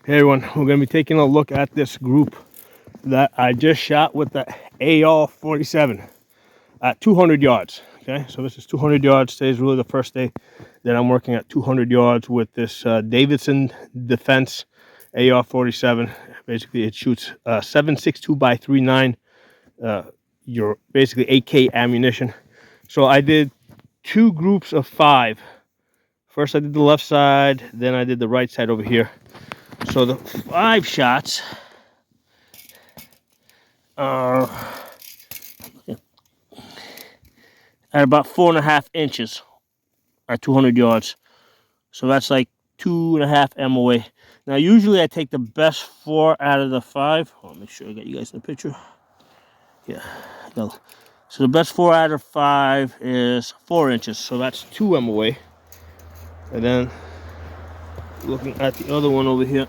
Hey everyone, we're going to be taking a look at this group that I just shot with the AR-47 at 200 yards. Okay, so this is 200 yards. Today's really the first day that I'm working at 200 yards with this Davidson Defense AR-47. Basically, it shoots 7.62x39. Your basically 8K ammunition. So I did two groups of 5. First, I did the left side, then I did the right side over here. So the 5 shots are at about 4.5 inches at 200 yards. So that's like 2.5 MOA. Now, usually I take the best 4 out of the 5. I'll make sure I got you guys in the picture. Yeah. So the best 4 out of 5 is 4 inches. So that's 2 MOA. And then looking at the other one over here.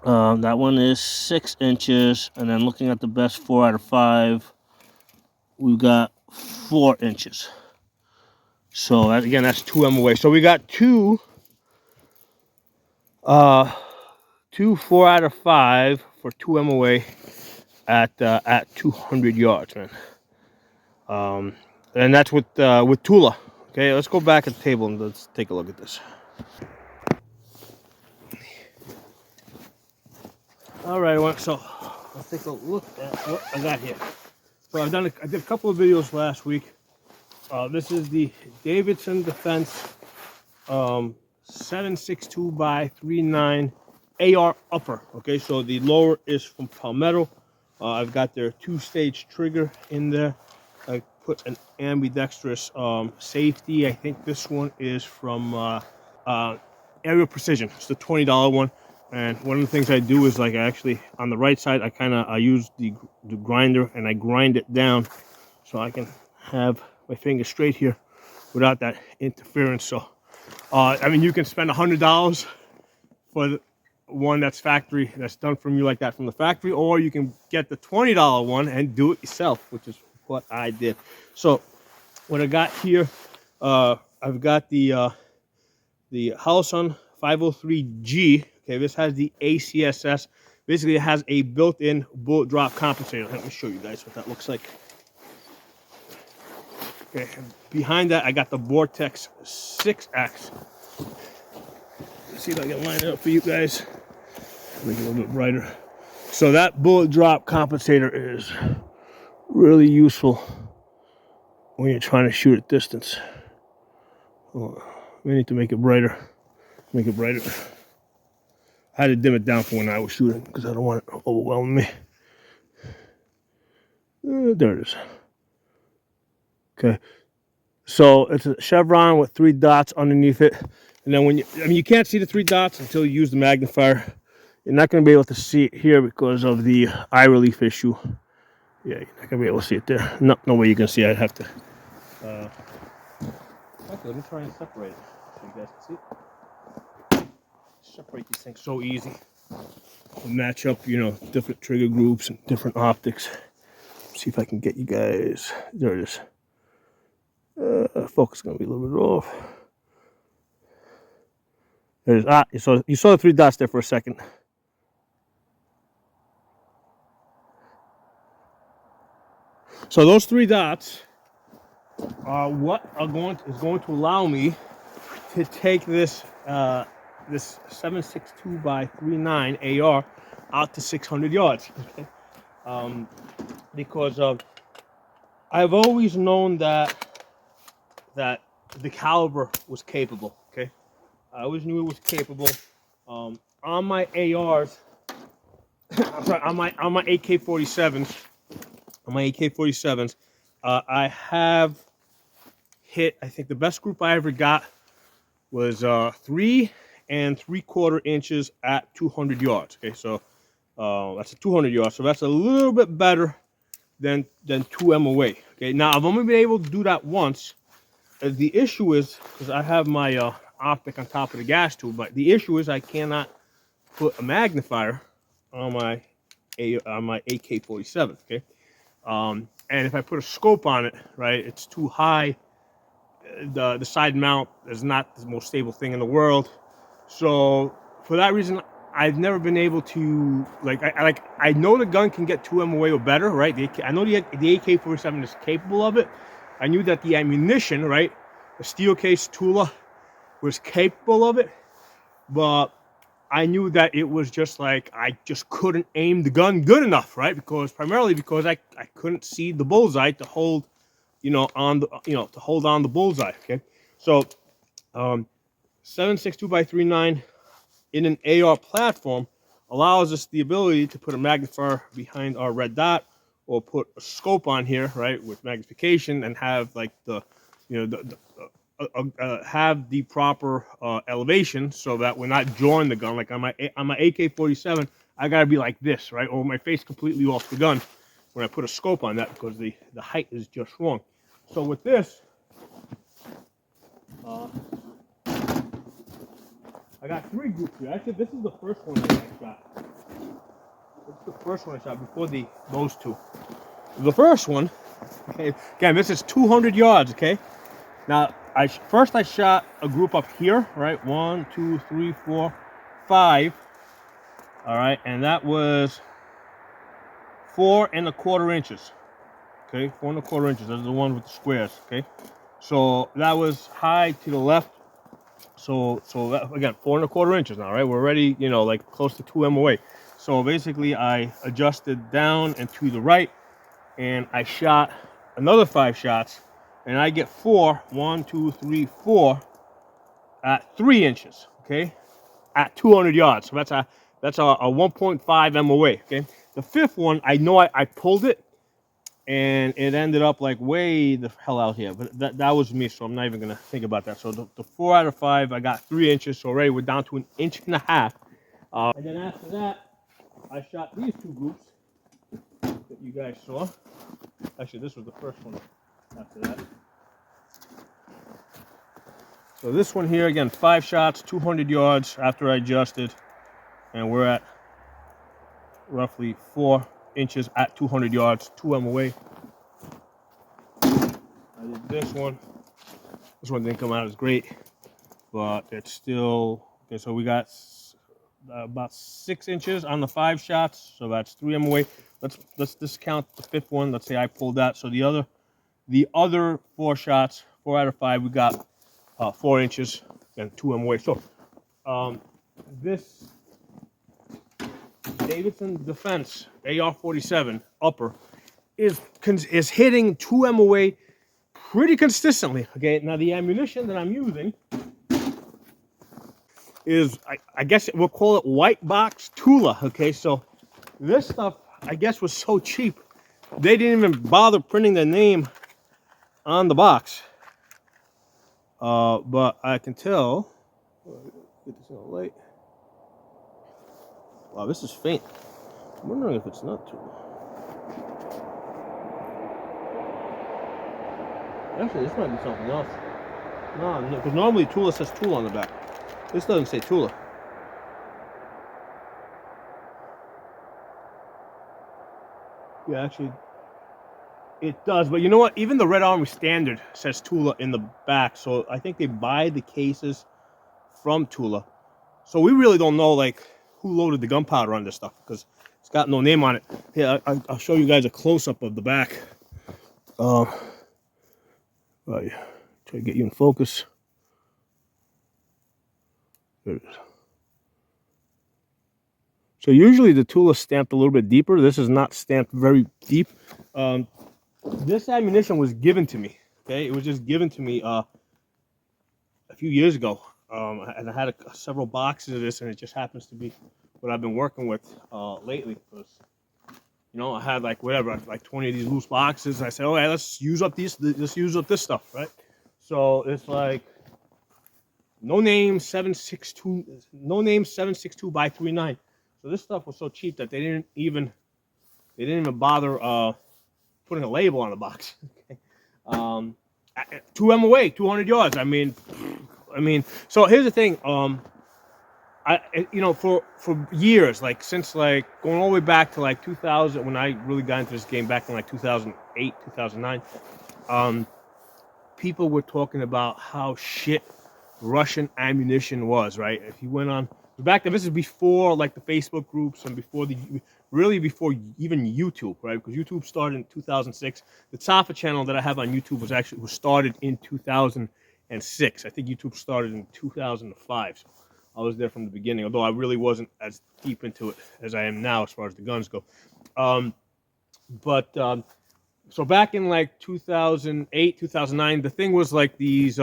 That one is 6 inches. And then looking at the best 4 out of 5, we've got 4 inches. So that, again, that's 2 MOA. So we got two 4 out of 5 for 2 MOA at 200 yards, man. And that's with Tula. Okay, let's go back at the table and let's take a look at this. All right, so let's take a look at what I got here. So I did a couple of videos last week. This is the Davidson Defense 7.62x39 AR upper. Okay, so the lower is from Palmetto. I've got their 2-stage trigger in there. I put an ambidextrous safety. I think this one is from AR-47. It's the $20 one. And one of the things I do is, like, I actually on the right side, I use the grinder and I grind it down so I can have my finger straight here without that interference. So I mean, you can spend $100 for the one that's factory, that's done from you like that from the factory, or you can get the $20 one and do it yourself, which is what I did. So what I got here, I've got the Davidson 503G. Okay, this has the ACSS. Basically, it has a built-in bullet drop compensator. Let me show you guys what that looks like. Okay, behind that, I got the Vortex 6X. Let's see if I can line it up for you guys. Make it a little bit brighter. So that bullet drop compensator is really useful when you're trying to shoot at distance. Oh, we need to make it brighter. Make it brighter. I had to dim it down for when I was shooting because I don't want it overwhelming me. There it is. Okay. So it's a chevron with 3 dots underneath it. And then you can't see the 3 dots until you use the magnifier. You're not going to be able to see it here because of the eye relief issue. Yeah, you're not going to be able to see it there. No way you can see it. I'd have to. Okay, let me try and separate it so you guys can see it. Separate these things so easy. Match up, different trigger groups and different optics. See if I can get you guys. There it is. Focus is going to be a little bit off. There it is. You saw the 3 dots there for a second. So those 3 dots are what is going to allow me to take this this 7.62x39 AR out to 600 yards. Okay? Because I've always known that the caliber was capable. Okay, I always knew it was capable. On my ARs, I'm sorry, on my AK-47s, I have hit. I think the best group I ever got was 3 3/4 inches at 200 yards. Okay, so that's a 200 yards. So that's a little bit better than 2 MOA. Okay, now I've only been able to do that once. The issue is, because I have my optic on top of the gas tube, but the issue is I cannot put a magnifier on my AK-47. Okay, and if I put a scope on it, right, it's too high. The side mount is not the most stable thing in the world. So for that reason, I've never been able to I know the gun can get 2 MOA or better, right? I know the AK-47 is capable of it. I knew that the ammunition, right, the steel case Tula was capable of it, but I knew that it was just like I just couldn't aim the gun good enough, right? Primarily because I couldn't see the bullseye to hold, to hold on the bullseye. Okay, so 7.62x39 in an AR platform allows us the ability to put a magnifier behind our red dot, or put a scope on here, right, with magnification, and have like the, have the proper elevation, so that we're not drawing the gun. Like on my AK-47, I gotta be like this, right, or my face completely off the gun when I put a scope on that, because the height is just wrong. So with this, I got 3 groups here. Actually, this is the first one that I shot. This is the first one I shot before those 2. The first one, okay, again, this is 200 yards, okay? Now, first I shot a group up here, right? 1, 2, 3, 4, 5. All right, and that was 4¼ inches. Okay, 4¼ inches. That's the one with the squares. Okay, so that was high to the left. So that, again, 4¼ inches now, right? We're already, like close to 2 MOA. So basically, I adjusted down and to the right, and I shot another 5 shots, and I get 4, 1, 2, 3, 4 at 3 inches. Okay, at 200 yards. So that's a 1.5 MOA. Okay, the 5th one, I know I pulled it, and it ended up like way the hell out here, but that was me, so I'm not even gonna think about that. So the 4 out of 5, I got 3 inches, so already we're down to 1.5 inches. And then after that, I shot these 2 groups that you guys saw. Actually, this was the first one after that. So this one here, again, 5 shots, 200 yards after I adjusted, and we're at roughly 4 inches at 200 yards, 2 MOA. I did this one. This one didn't come out as great, but it's still okay. So we got about 6 inches on the 5 shots, so that's 3 MOA. Let's discount the 5th one. Let's say I pulled that. So the other 4 shots, 4 out of 5, we got 4 inches and 2 MOA. So this Davidson Defense AR-47 upper is hitting 2 MOA pretty consistently. Okay, now the ammunition that I'm using is, I guess we'll call it white box Tula. Okay, so this stuff, I guess, was so cheap they didn't even bother printing the name on the box. But I can tell. Get this in the light. Wow, this is faint. I'm wondering if it's not Tula. Actually, this might be something else. No, because normally Tula says Tula on the back. This doesn't say Tula. Yeah, actually, it does. But you know what? Even the Red Army Standard says Tula in the back. So I think they buy the cases from Tula. So we really don't know, like, who loaded the gunpowder on this stuff, because it's got no name on it. Here, I'll show you guys a close-up of the back. Try to get you in focus. There it is. So usually the Tula is stamped a little bit deeper. This is not stamped very deep. This ammunition was given to me. Okay, it was just given to me a few years ago, and I had several boxes of this, and it just happens to be what I've been working with lately. Because, I had like 20 of these loose boxes. And I said, "Okay, let's use up these. Let's use up this stuff, right?" So it's like no name 7.62x39. So this stuff was so cheap that they didn't even bother putting a label on the box. Okay. 2 MOA, 200 yards. I mean, so here's the thing. For years, like since like going all the way back to like 2000, when I really got into this game back in like 2008, 2009, people were talking about how shit Russian ammunition was, right? If you went on back then, this is before like the Facebook groups and before really before even YouTube, right? Because YouTube started in 2006. The Tafa channel that I have on YouTube was started in 2006. I think YouTube started in 2005. So I was there from the beginning, although I really wasn't as deep into it as I am now as far as the guns go. So back in like 2008, 2009, the thing was like these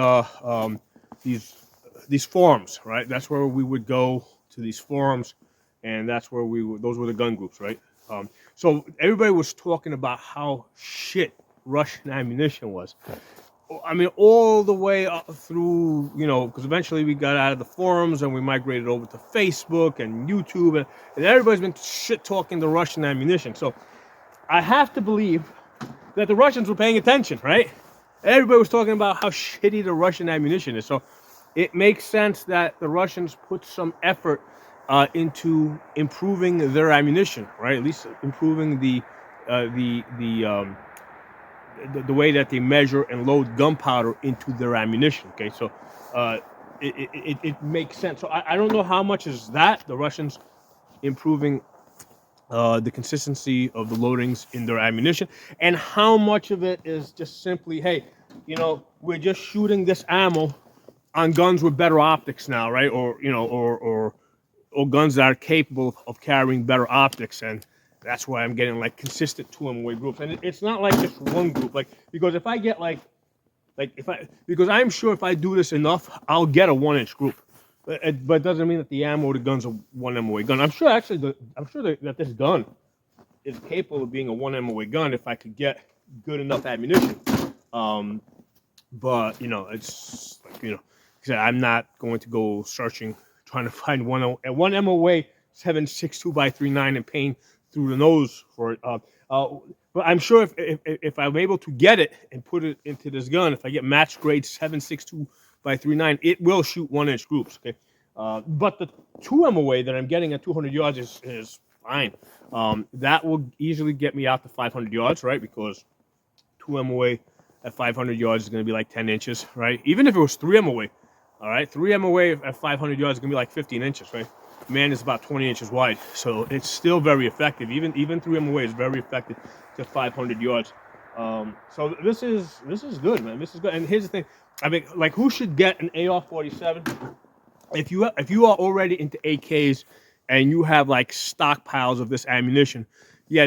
forums, right? That's where we would go to these forums, and that's where those were the gun groups, right? So everybody was talking about how shit Russian ammunition was. I mean, all the way up through, because eventually we got out of the forums and we migrated over to Facebook and YouTube, and everybody's been shit talking the Russian ammunition. So I have to believe that the Russians were paying attention, right? Everybody was talking about how shitty the Russian ammunition is. So it makes sense that the Russians put some effort into improving their ammunition, right? At least improving the way that they measure and load gunpowder into their ammunition. Okay, so it makes sense. So I don't know how much is that the Russians improving the consistency of the loadings in their ammunition, and how much of it is just simply, hey, we're just shooting this ammo on guns with better optics now, right? Or guns that are capable of carrying better optics, and that's why I'm getting like consistent 2 MOA groups. And it's not like just one group, like, because if I get because I'm sure if I do this enough, I'll get a 1-inch group. But it doesn't mean that the ammo of the gun's a 1 MOA gun. I'm sure that this gun is capable of being a 1 MOA gun if I could get good enough ammunition. But it's like, I'm not going to go searching trying to find one MOA 7.62x39 and paying through the nose for it. But I'm sure if I'm able to get it and put it into this gun, if I get match grade 7.62x39, it will shoot 1-inch groups. Okay, but the 2 MOA that I'm getting at 200 yards is fine. That will easily get me out to 500 yards, right? Because 2 MOA at 500 yards is going to be like 10 inches, right? Even if it was 3 MOA, all right, 3 MOA at 500 yards is going to be like 15 inches, right? Man is about 20 inches wide, so it's still very effective. Even 3 MOA is very effective to 500 yards. So this is good, man. This is good. And here's the thing: I mean, like, who should get an AR-47? If you are already into AKs and you have like stockpiles of this ammunition, yeah,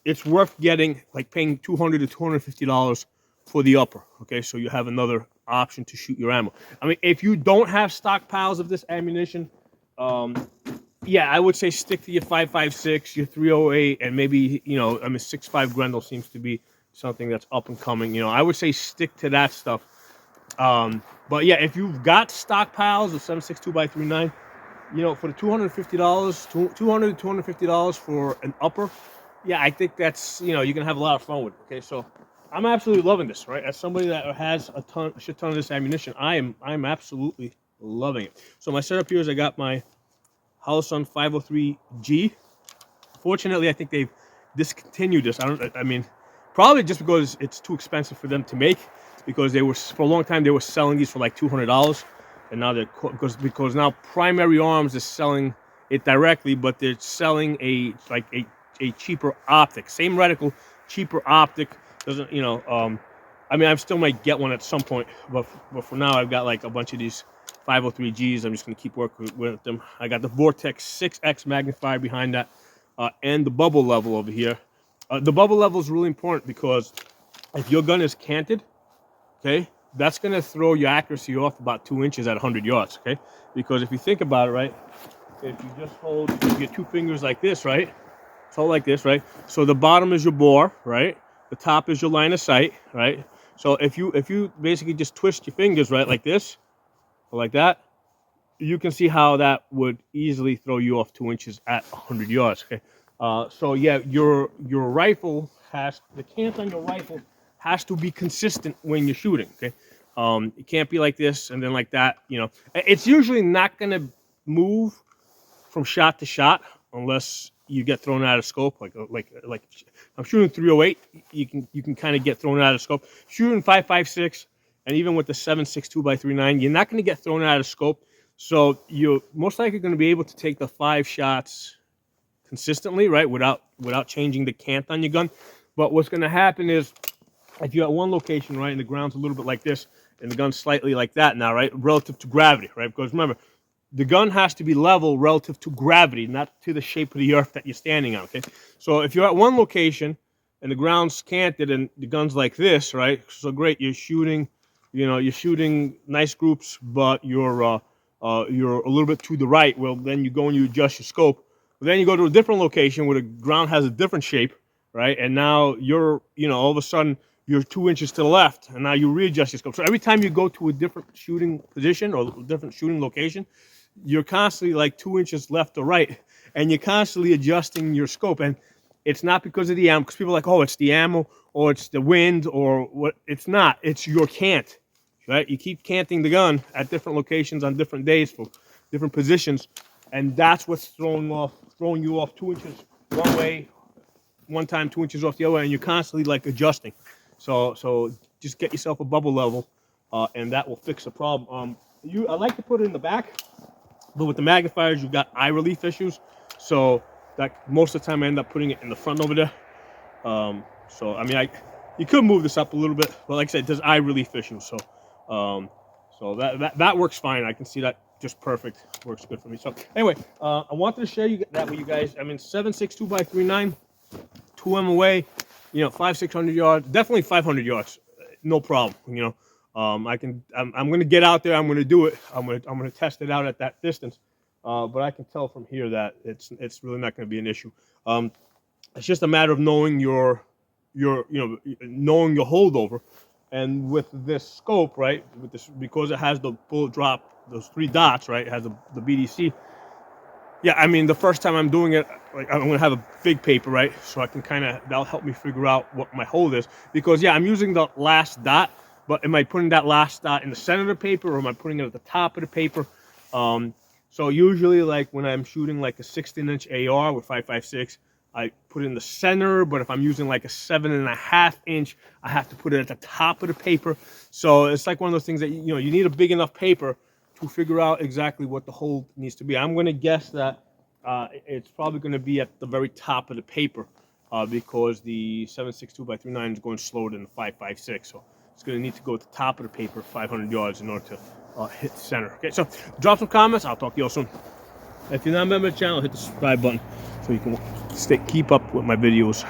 it's worth getting, like, paying $200 to $250 for the upper. Okay, so you have another option to shoot your ammo. I mean, if you don't have stockpiles of this ammunition, yeah, I would say stick to your 5.56, your 308, and maybe, 6.5 Grendel seems to be something that's up and coming. I would say stick to that stuff. But yeah, if you've got stockpiles of 7.62x39, for the $250, $200 to $250 for an upper, yeah, I think that's, you can have a lot of fun with it. Okay, so I'm absolutely loving this, right? As somebody that has a shit ton of this ammunition, I'm absolutely loving it. So my setup here is I got my Holosun 503G. Fortunately, I think they've discontinued this. I mean, probably just because it's too expensive for them to make, because for a long time they were selling these for like $200, and now because now Primary Arms is selling it directly, but they're selling a cheaper optic, same reticle, cheaper optic. Doesn't I mean, I still might get one at some point, but for now I've got like a bunch of these 503Gs. I'm just going to keep working with them. I got the Vortex 6X magnifier behind that, and the bubble level over here. The bubble level is really important because if your gun is canted, okay, that's going to throw your accuracy off about 2 inches at 100 yards, okay? Because if you think about it, right, if you just hold your 2 fingers like this, right, hold like this, right? So the bottom is your bore, right? The top is your line of sight, right? So if you basically just twist your fingers, right, like this, or like that, you can see how that would easily throw you off 2 inches at 100 yards. Okay, so yeah, your rifle the cant on your rifle has to be consistent when you're shooting. Okay, it can't be like this and then like that. It's usually not gonna move from shot to shot unless you get thrown out of scope. Like I'm shooting 308, you can kind of get thrown out of scope. Shooting 5.56, and even with the 7.62x39, you're not going to get thrown out of scope. So you're most likely going to be able to take the 5 shots consistently, right, without changing the cant on your gun. But what's going to happen is, if you're at one location, right, and the ground's a little bit like this, and the gun's slightly like that now, right, relative to gravity, right? Because remember, the gun has to be level relative to gravity, not to the shape of the earth that you're standing on, okay? So if you're at one location and the ground's canted and the gun's like this, right? So great, you're shooting, you're shooting nice groups, but you're a little bit to the right. Well, then you go and you adjust your scope. But then you go to a different location where the ground has a different shape, right? And now you're, all of a sudden you're 2 inches to the left, and now you readjust your scope. So every time you go to a different shooting position or a different shooting location, you're constantly like 2 inches left or right, and you're constantly adjusting your scope. And it's not because of the ammo, because people are like, oh, it's the ammo or it's the wind or what. It's not. It's your cant, right? You keep canting the gun at different locations on different days for different positions, and that's what's throwing you off 2 inches one way, one time 2 inches off the other way, and you're constantly like adjusting. So just get yourself a bubble level, and that will fix the problem. I like to put it in the back. But with the magnifiers, you've got eye relief issues. So that most of the time I end up putting it in the front over there. So I mean, you could move this up a little bit, but like I said, there's eye relief issues. So that works fine. I can see that just perfect. Works good for me. So anyway, I wanted to share that with you guys. I mean, 7.62x39, 2M away, 500-600 yards, definitely 500 yards, no problem. I'm going to get out there. I'm going to do it. I'm going to test it out at that distance. But I can tell from here that it's really not going to be an issue. It's just a matter of knowing knowing your holdover. And with this scope, right, because it has the bullet drop, those 3 dots, right, it has the BDC. Yeah, I mean, the first time I'm doing it, like, I'm going to have a big paper, right, so I can that'll help me figure out what my hold is. Because, yeah, I'm using the last dot. But am I putting that last dot in the center of the paper, or am I putting it at the top of the paper? So usually, like when I'm shooting like a 16-inch AR with 5.56, I put it in the center. But if I'm using like a 7.5-inch, I have to put it at the top of the paper. So it's like one of those things that you need a big enough paper to figure out exactly what the hold needs to be. I'm going to guess that it's probably going to be at the very top of the paper because the 7.62x39 is going slower than the 5.56. So it's going to need to go at the top of the paper 500 yards in order to hit the center. Okay, so drop some comments. I'll talk to you all soon. If you're not a member of the channel, hit the subscribe button so you can keep up with my videos.